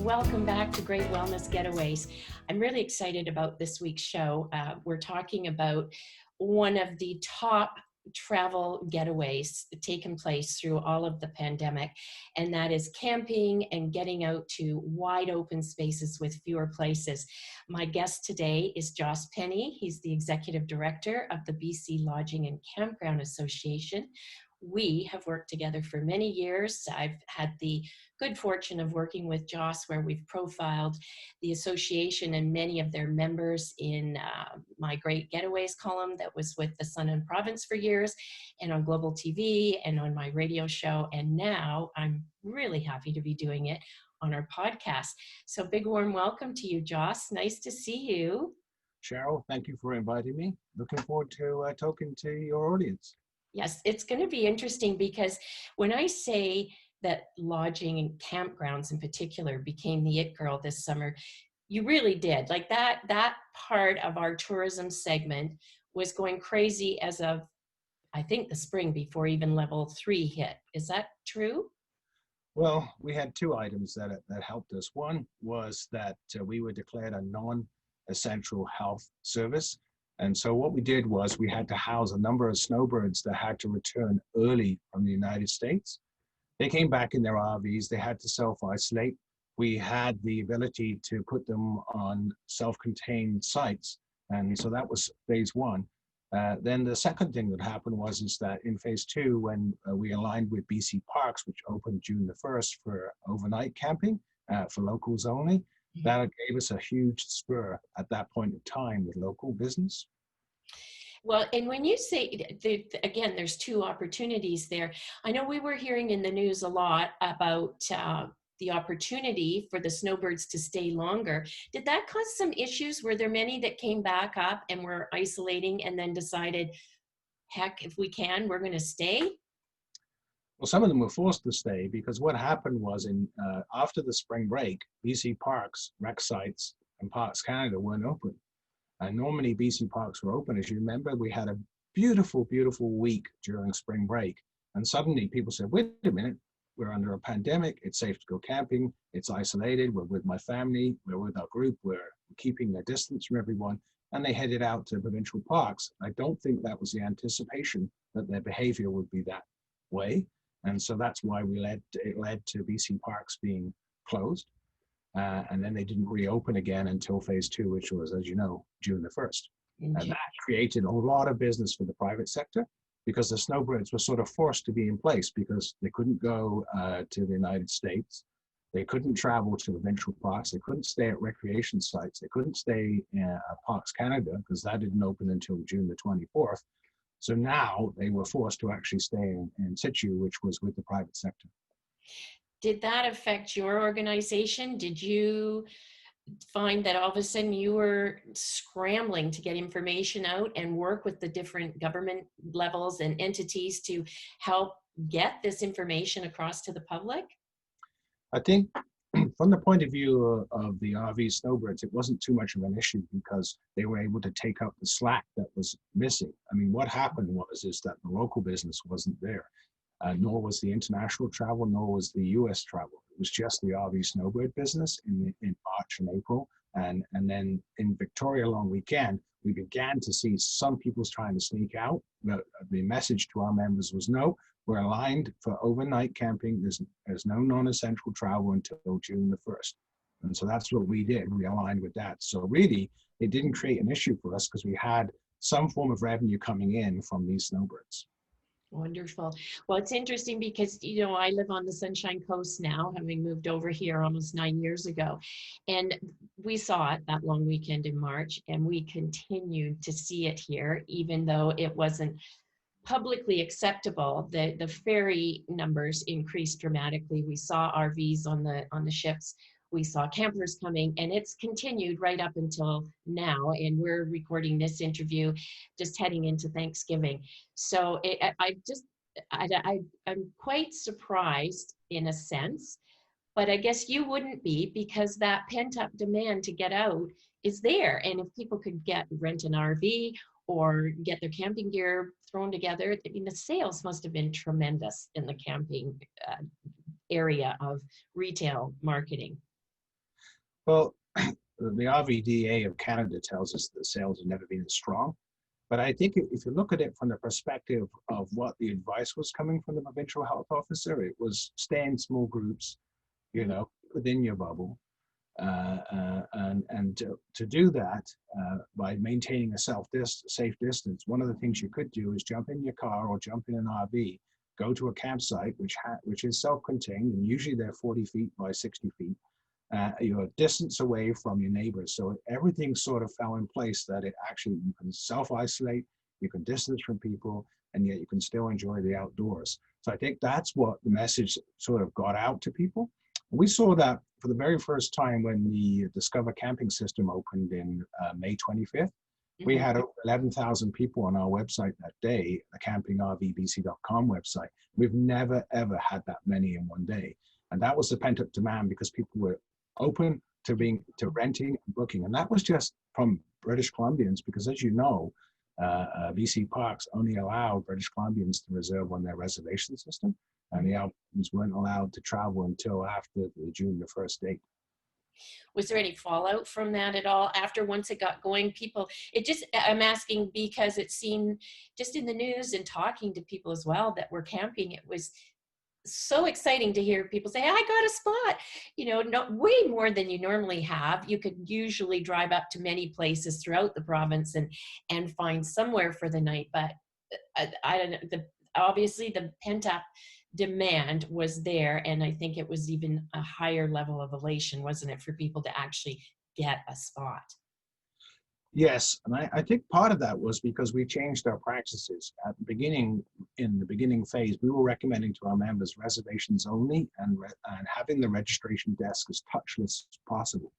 welcome back to Great Wellness Getaways. I'm really excited about this week's show. We're talking about one of the top travel getaways taken place through all of the pandemic, and that is camping and getting out to wide open spaces with fewer places. My guest today is Joss Penny. He's the Executive Director of the BC Lodging and Campground Association. We have worked together for many years. I've had the good fortune of working with Joss, where we've profiled the association and many of their members in my Great Getaways column that was with the Sun and Province for years, and on Global TV and on my radio show. And now I'm really happy to be doing it on our podcast. So big warm welcome to you, Joss. Nice to see you. Cheryl, thank you for inviting me. Looking forward to talking to your audience. Yes, it's going to be interesting because when I say that lodging and campgrounds in particular became the it girl this summer, you really did. Like that part of our tourism segment was going crazy as of, I think, the spring before even level 3 hit. Is that true? Well, we had two items that helped us. One was that we were declared a non-essential health service. And so what we did was we had to house a number of snowbirds that had to return early from the United States. They came back in their RVs. They had to self-isolate. We had the ability to put them on self-contained sites. And so that was phase one. Then the second thing that happened was that in phase two, when we aligned with BC Parks, which opened June the 1st for overnight camping for locals only, that gave us a huge spur at that point in time with local business. Well, and when you say, again, there's two opportunities there. I know we were hearing in the news a lot about the opportunity for the snowbirds to stay longer. Did that cause some issues? Were there many that came back up and were isolating and then decided, heck, if we can, we're going to stay? Well, some of them were forced to stay because what happened was after the spring break, BC Parks, rec sites, and Parks Canada weren't open. And normally BC Parks were open. As you remember, we had a beautiful, beautiful week during spring break. And suddenly people said, wait a minute, we're under a pandemic. It's safe to go camping. It's isolated. We're with my family. We're with our group. We're keeping a distance from everyone. And they headed out to provincial parks. I don't think that was the anticipation that their behavior would be that way. And so that's why it led to BC Parks being closed. And then they didn't reopen again until phase two, which was, as you know, June the 1st. And that created a lot of business for the private sector because the snowbirds were sort of forced to be in place because they couldn't go to the United States. They couldn't travel to provincial parks. They couldn't stay at recreation sites. They couldn't stay at Parks Canada because that didn't open until June the 24th. So now they were forced to actually stay in situ, which was with the private sector. Did that affect your organization? Did you find that all of a sudden you were scrambling to get information out and work with the different government levels and entities to help get this information across to the public? I think from the point of view of the RV snowbirds, it wasn't too much of an issue because they were able to take up the slack that was missing. I mean, what happened is that the local business wasn't there, nor was the international travel, nor was the US travel. It was just the RV snowbird business in March and April. And then in Victoria long weekend, we began to see some people trying to sneak out. The message to our members was, no, we're aligned for overnight camping. There's no non-essential travel until June the 1st. And so that's what we did. We aligned with that. So really, it didn't create an issue for us because we had some form of revenue coming in from these snowbirds. Wonderful. Well, it's interesting because, you know, I live on the Sunshine Coast now, having moved over here almost 9 years ago. And we saw it that long weekend in March, and we continued to see it here, even though it wasn't publicly acceptable. The ferry numbers increased dramatically. We saw RVs on the ships. We saw campers coming, and it's continued right up until now. And we're recording this interview just heading into Thanksgiving. So I'm quite surprised in a sense, but I guess you wouldn't be, because that pent-up demand to get out is there. And if people could rent an RV or get their camping gear thrown together, I mean, the sales must have been tremendous in the camping area of retail marketing. Well, the RVDA of Canada tells us that sales have never been as strong. But I think if you look at it from the perspective of what the advice was coming from the provincial health officer, it was stay in small groups, you Mhm. know, within your bubble. And to do that by maintaining a safe distance, one of the things you could do is jump in your car or jump in an RV, go to a campsite which is self-contained, and usually they're 40 feet by 60 feet. You're a distance away from your neighbors, so everything sort of fell in place that it actually you can self-isolate, you can distance from people, and yet you can still enjoy the outdoors. So I think that's what the message sort of got out to people. We saw that for the very first time when the Discover Camping System opened in May 25th. We Mhm. had over 11,000 people on our website that day, the campingrvbc.com website. We've never, ever had that many in one day. And that was the pent up demand because people were open to renting and booking. And that was just from British Columbians because, as you know, BC Parks only allow British Columbians to reserve on their reservation system, and the Albertans weren't allowed to travel until after the June the 1st date. Was there any fallout from that at all after once it got going? People, it just, I'm asking because it seemed just in the news and talking to people as well that were camping, it was so exciting to hear people say, I got a spot, no, way more than you normally have. You could usually drive up to many places throughout the province and find somewhere for the night. But I don't know, obviously the pent up demand was there. And I think it was even a higher level of elation, wasn't it, for people to actually get a spot? Yes, and I think part of that was because we changed our practices at the beginning. In the beginning phase, we were recommending to our members reservations only and having the registration desk as touchless as possible,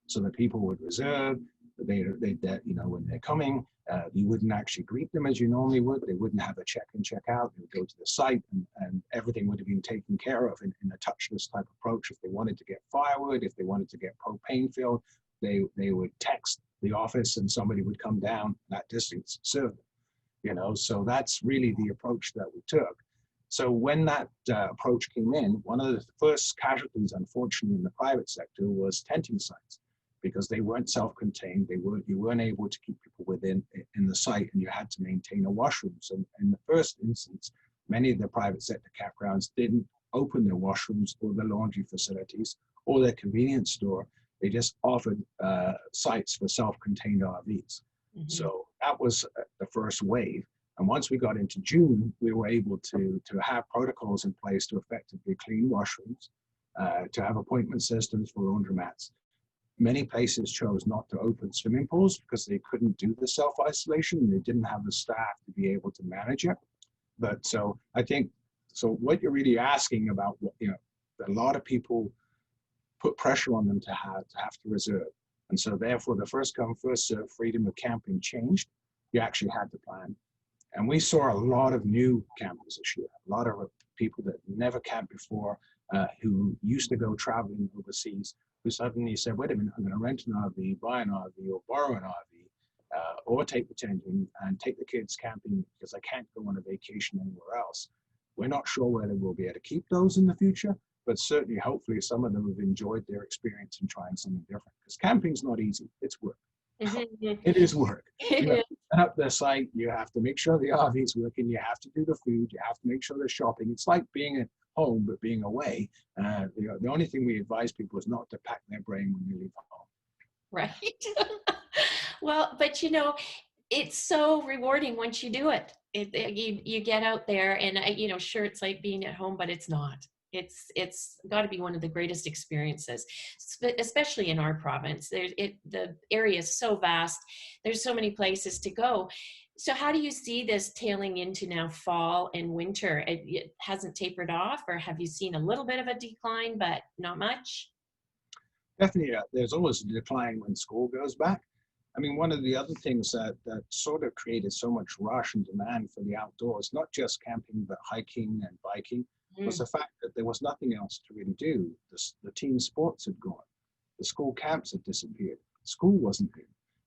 so that people would reserve. When they're coming, you wouldn't actually greet them as you normally would. They wouldn't have a check-in, check-out. They would go to the site, and everything would have been taken care of in a touchless type approach. If they wanted to get firewood, if they wanted to get propane filled, they would text the office, and somebody would come down that distance, serve them. So that's really the approach that we took. So when that approach came in, one of the first casualties, unfortunately, in the private sector was tenting sites, because they weren't self-contained. You weren't able to keep people within in the site, and you had to maintain a washroom. So in the first instance, many of the private sector campgrounds didn't open their washrooms or their laundry facilities or their convenience store. They just offered sites for self-contained RVs. Mhm. So that was the first wave. And once we got into June, we were able to have protocols in place to effectively clean washrooms, to have appointment systems for laundromats. Many places chose not to open swimming pools because they couldn't do the self-isolation. They didn't have the staff to be able to manage it. But so I think, so what you're really asking about, a lot of people put pressure on them to have to reserve. And so therefore the first come, first serve freedom of camping changed. You actually had to plan. And we saw a lot of new campers this year, a lot of people that never camped before, who used to go traveling overseas, who suddenly said, wait a minute, I'm going to rent an RV, buy an RV, or borrow an RV, or take the tent and take the kids camping because I can't go on a vacation anywhere else. We're not sure whether we'll be able to keep those in the future, but certainly, hopefully, some of them have enjoyed their experience in trying something different. Because camping's not easy; it's work. Mhm. It is work. You have It to set up the site. You have to make sure the RV's working. You have to do the food. You have to make sure they're shopping. It's like being at home but being away. The only thing we advise people is not to pack their brain when you leave home. right. Well, but it's so rewarding once you do it. You get out there, and sure, it's like being at home, but it's not. It's got to be one of the greatest experiences, especially in our province. The area is so vast. There's so many places to go. So how do you see this tailing into now fall and winter? It hasn't tapered off, or have you seen a little bit of a decline, but not much? Definitely, there's always a decline when school goes back. I mean, one of the other things that sort of created so much rush and demand for the outdoors, not just camping, but hiking and biking, was Mm. the fact that there was nothing else to really do. The team sports had gone. The school camps had disappeared. School wasn't there.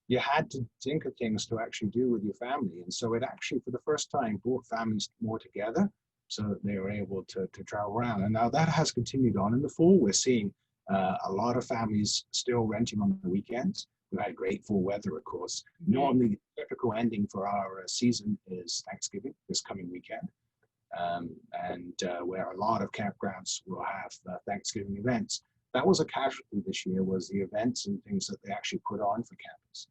You had to think of things to actually do with your family. And so it actually, for the first time, brought families more together so that they were able to travel around. And now that has continued on in the fall. We're seeing A lot of families still renting on the weekends. We've had great full weather, of course. Mhm. Normally, the typical ending for our season is Thanksgiving this coming weekend, and where a lot of campgrounds will have Thanksgiving events. That was a casualty this year, was the events and things that they actually put on for campers.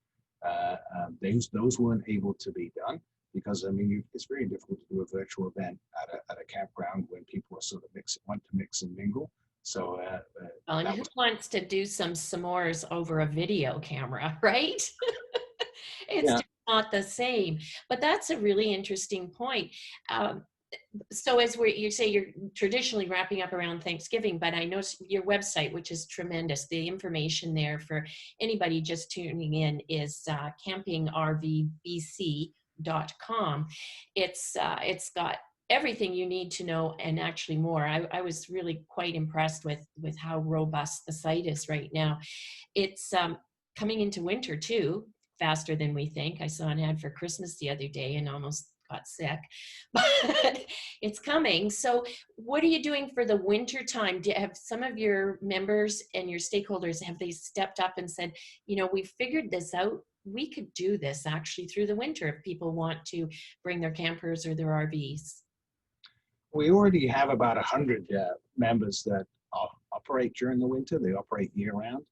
Those weren't able to be done because I mean it's very difficult to do a virtual event at a campground when people are sort of want to mix and mingle. So And that who was wants to do some s'mores over a video camera, right? It's yeah. just not the same. But that's a really interesting point. Um, so as you say, you're traditionally wrapping up around Thanksgiving, but I know your website, which is tremendous. The information there for anybody just tuning in is campingrvbc.com. It's got everything you need to know and actually more. I was really quite impressed with how robust the site is right now. It's coming into winter too, faster than we think. I saw an ad for Christmas the other day and almost got sick, but it's coming. So, what are you doing for the winter time? Have some of your members and your stakeholders have they stepped up and said, we figured this out. We could do this actually through the winter if people want to bring their campers or their RVs. We already have about 100 members that operate during the winter. They operate year round.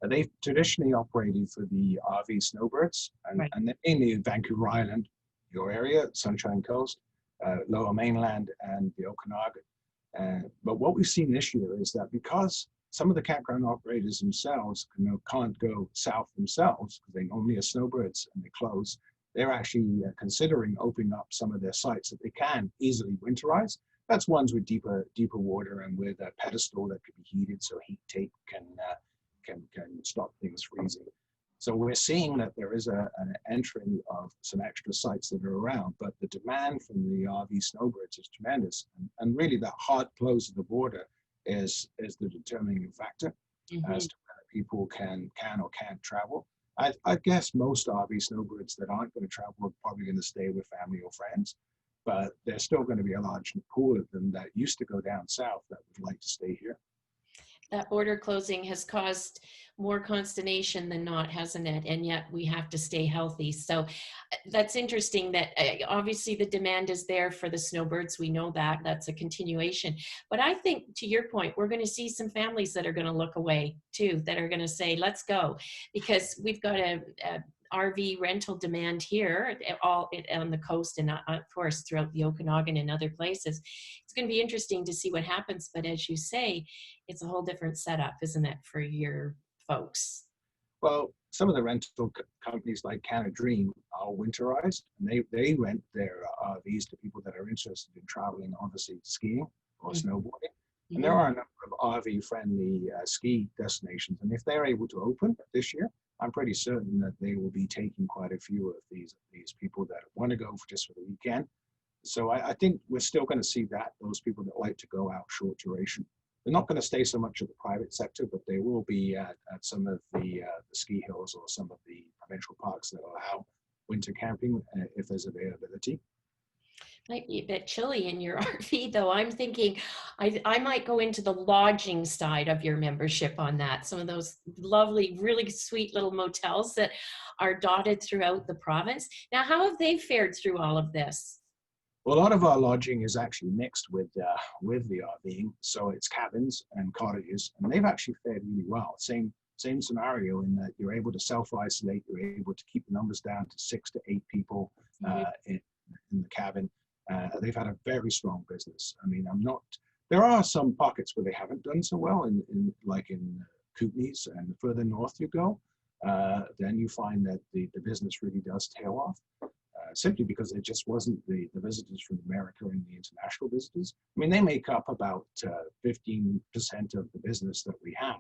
They've traditionally operated for the RV snowbirds, and, Right. and they're mainly Vancouver Island, your area, Sunshine Coast, Lower Mainland, and the Okanagan. But what we've seen this year is that because some of the campground operators themselves can't go south themselves because they normally are snowbirds and they close, they're actually considering opening up some of their sites that they can easily winterize. That's ones with deeper water and with a pedestal that could be heated, so heat tape can stop things freezing. So we're seeing that there is an entry of some extra sites that are around, but the demand from the RV snowbirds is tremendous, and really that hard close of the border is the determining factor as Mhm. to whether people can or can't travel. I guess most RV snowbirds that aren't going to travel are probably going to stay with family or friends, but there's still going to be a large pool of them that used to go down south that would like to stay here. That border closing has caused more consternation than not, hasn't it? And yet we have to stay healthy. So that's interesting that obviously the demand is there for the snowbirds. We know that that's a continuation. But I think to your point, we're going to see some families that are going to look away too, that are going to say, let's go, because we've got a RV rental demand here, all on the coast and of course throughout the Okanagan and other places. It's going to be interesting to see what happens. But as you say, it's a whole different setup, isn't it, for your folks? Well, some of the rental companies like Canada Dream are winterized, and they rent their RVs to people that are interested in traveling, obviously skiing or snowboarding. And there Mm-hmm. are a number of RV-friendly ski destinations, and if they're able to open this year, I'm pretty certain that they will be taking quite a few of these people that want to go just for the weekend. So I think we're still going to see that, those people that like to go out short duration. They're not going to stay so much at the private sector, but they will be at some of the ski hills or some of the provincial parks that allow winter camping if there's availability. Might be a bit chilly in your RV, though. I'm thinking I might go into the lodging side of your membership on that. Some of those lovely, really sweet little motels that are dotted throughout the province. Now, how have they fared through all of this? Well, a lot of our lodging is actually mixed with the RVing, so it's cabins and cottages, and they've actually fared really well. Same scenario in that you're able to self-isolate, you're able to keep the numbers down to 6 to 8 people Mhm. in the cabin. They've had a very strong business. I mean, I'm not. There are some pockets where they haven't done so well, in like in Kootenays, and the further north you go, then you find that the business really does tail off. Simply because there just wasn't the visitors from America and the international visitors. I mean, they make up about 15% of the business that we have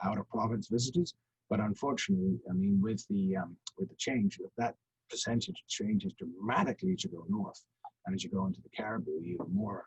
out of province visitors. But unfortunately, I mean, with the change, that percentage changes dramatically as you go north, and as you go into the Cariboo, you're more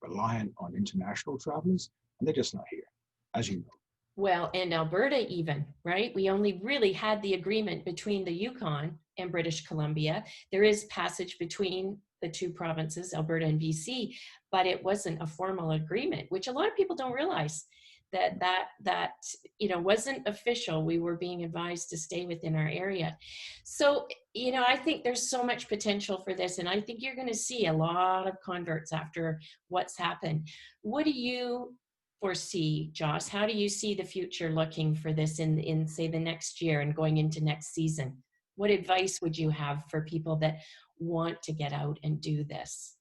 reliant on international travelers, and they're just not here, as you know. Well, and Alberta even, right? We only really had the agreement between the Yukon and British Columbia. There is passage between the two provinces, Alberta and BC, but it wasn't a formal agreement, which a lot of people don't realize. that wasn't official. We were being advised to stay within our area. So I think there's so much potential for this, and I think you're going to see a lot of converts after what's happened. What do you foresee, Joss? How do you see the future looking for this in say the next year and going into next season? What advice would you have for people that want to get out and do this?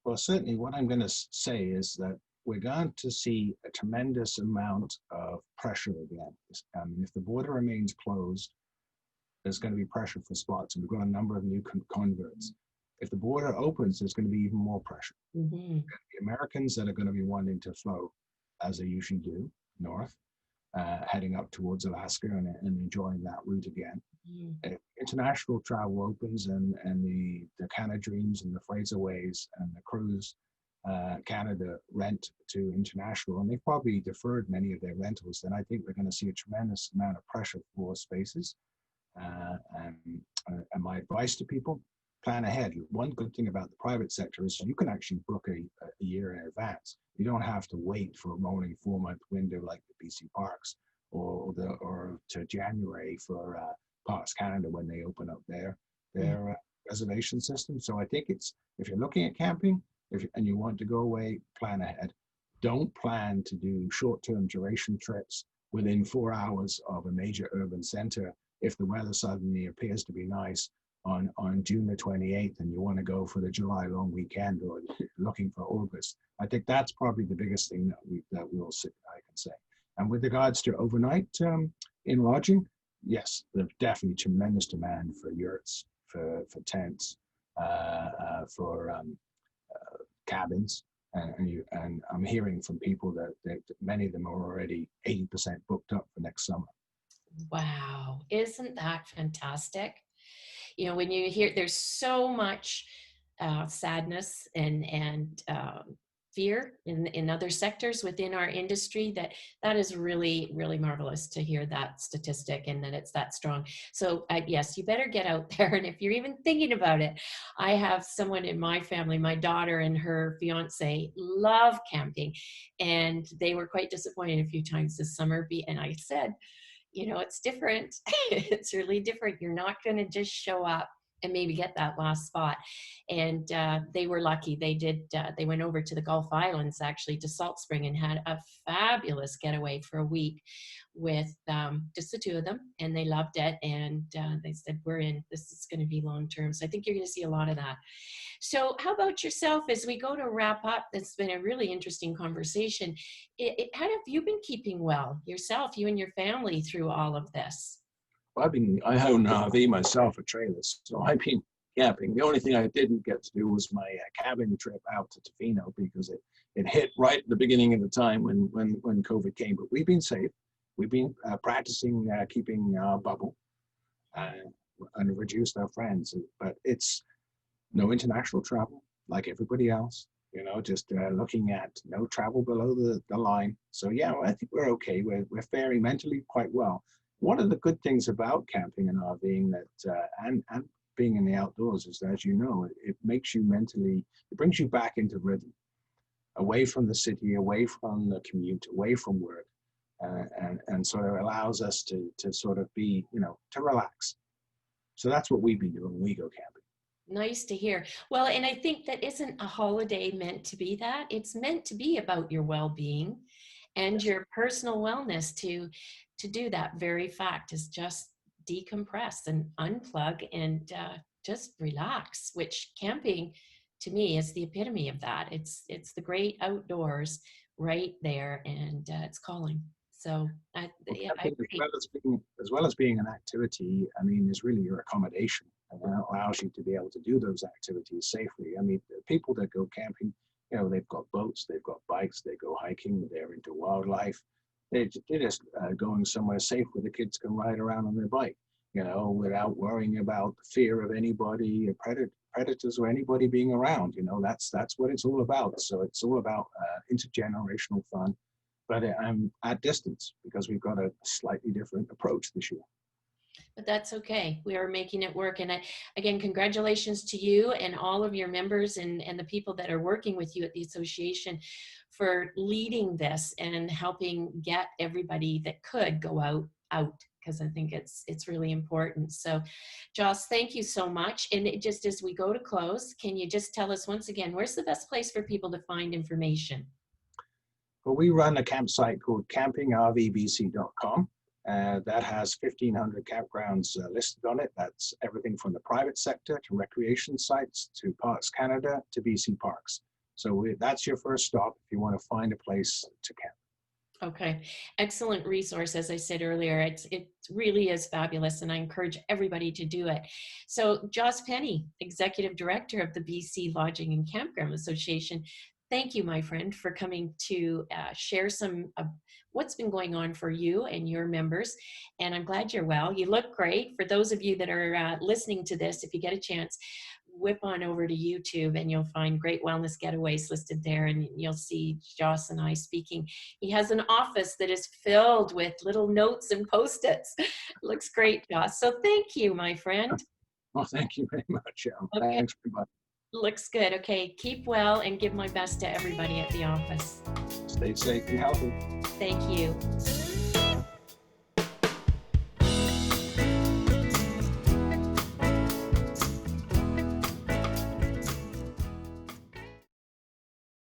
Well, certainly what I'm going to say is that we're going to see a tremendous amount of pressure again. If the border remains closed, there's going to be pressure for spots, and we've got a number of new converts. If the border opens, there's going to be even more pressure. Mm-hmm. The Americans that are going to be wanting to flow, as they usually do, north, heading up towards Alaska and enjoying that route again. Mm-hmm. If international travel opens and the Canada Dreams and the Fraserways and the Cruise Canada rent to international, and they've probably deferred many of their rentals, then I think we're going to see a tremendous amount of pressure for spaces. And my advice to people, plan ahead. One good thing about the private sector is you can actually book a year in advance. You don't have to wait for a rolling 4-month window like the BC Parks or to January for Parks Canada when they open up their reservation system. So I think if you're looking at camping and you want to go away, plan ahead. Don't plan to do short-term duration trips within 4 hours of a major urban center if the weather suddenly appears to be nice on June the 28th and you want to go for the July long weekend or looking for August. I think that's probably the biggest thing that we'll see, I can say. And with regards to overnight in lodging, yes, there's definitely tremendous demand for yurts, for tents, for cabins. And I'm hearing from people that many of them are already 80% booked up for next summer. Wow, isn't that fantastic? When you hear there's so much sadness and fear in other sectors within our industry, that is really, really marvelous to hear that statistic and that it's that strong. So yes, you better get out there. And if you're even thinking about it, I have someone in my family, my daughter and her fiance love camping, and they were quite disappointed a few times this summer. And I said, it's different. It's really different. You're not going to just show up and maybe get that last spot. And they were lucky. They went over to the Gulf Islands, actually, to Salt Spring, and had a fabulous getaway for a week with just the two of them. And they loved it. And they said, we're in. This is going to be long term. So I think you're going to see a lot of that. So how about yourself as we go to wrap up? It's been a really interesting conversation. How have you been keeping well yourself, you and your family, through all of this? Well, I own an RV myself, a trailer, so I've been camping. The only thing I didn't get to do was my cabin trip out to Tofino because it hit right at the beginning of the time when COVID came. But we've been safe. We've been practicing keeping our bubble and reduced our friends. But it's no international travel like everybody else. Just looking at no travel below the line. So yeah, I think we're okay. We're faring mentally quite well. One of the good things about camping and RVing and being in the outdoors is that, as you know, it makes you mentally, it brings you back into rhythm, away from the city, away from the commute, away from work, and sort of allows us to sort of be, to relax. So that's what we've been doing when we go camping. Nice to hear. Well, and I think that isn't a holiday meant to be that. It's meant to be about your well-being and Yes. your personal wellness. To do that very fact is just decompress and unplug and just relax, which camping to me is the epitome of that. It's the great outdoors right there, and it's calling. So Well, yeah, I camping, agree. as well as being an activity, I mean, is really your accommodation, and that allows you to be able to do those activities safely. I mean, the people that go camping, they've got boats, they've got bikes, they go hiking, they're into wildlife. They're just going somewhere safe where the kids can ride around on their bike, without worrying about the fear of anybody, predators, or anybody being around. That's what it's all about. So it's all about intergenerational fun, but I'm at distance because we've got a slightly different approach this year. But that's okay. We are making it work. And again, congratulations to you and all of your members and the people that are working with you at the association for leading this and helping get everybody that could go out, because I think it's really important. So Joss, thank you so much. And just as we go to close, can you just tell us once again, where's the best place for people to find information? Well, we run a campsite called campingrvbc.com. That has 1,500 campgrounds listed on it. That's everything from the private sector to recreation sites to Parks Canada to BC Parks. So that's your first stop if you want to find a place to camp. Okay, excellent resource. As I said earlier, it really is fabulous, and I encourage everybody to do it. So, Joss Penny, Executive Director of the BC Lodging and Campground Association, thank you, my friend, for coming to share some of what's been going on for you and your members. And I'm glad you're well. You look great. For those of you that are listening to this, if you get a chance, whip on over to YouTube and you'll find Great Wellness Getaways listed there, and you'll see Joss and I speaking. He has an office that is filled with little notes and post-its. Looks great, Joss. So thank you, my friend. Well, thank you very much. Okay, Thanks, everybody. looks good. Okay, keep well and give my best to everybody at the office. Stay safe and healthy. Thank you.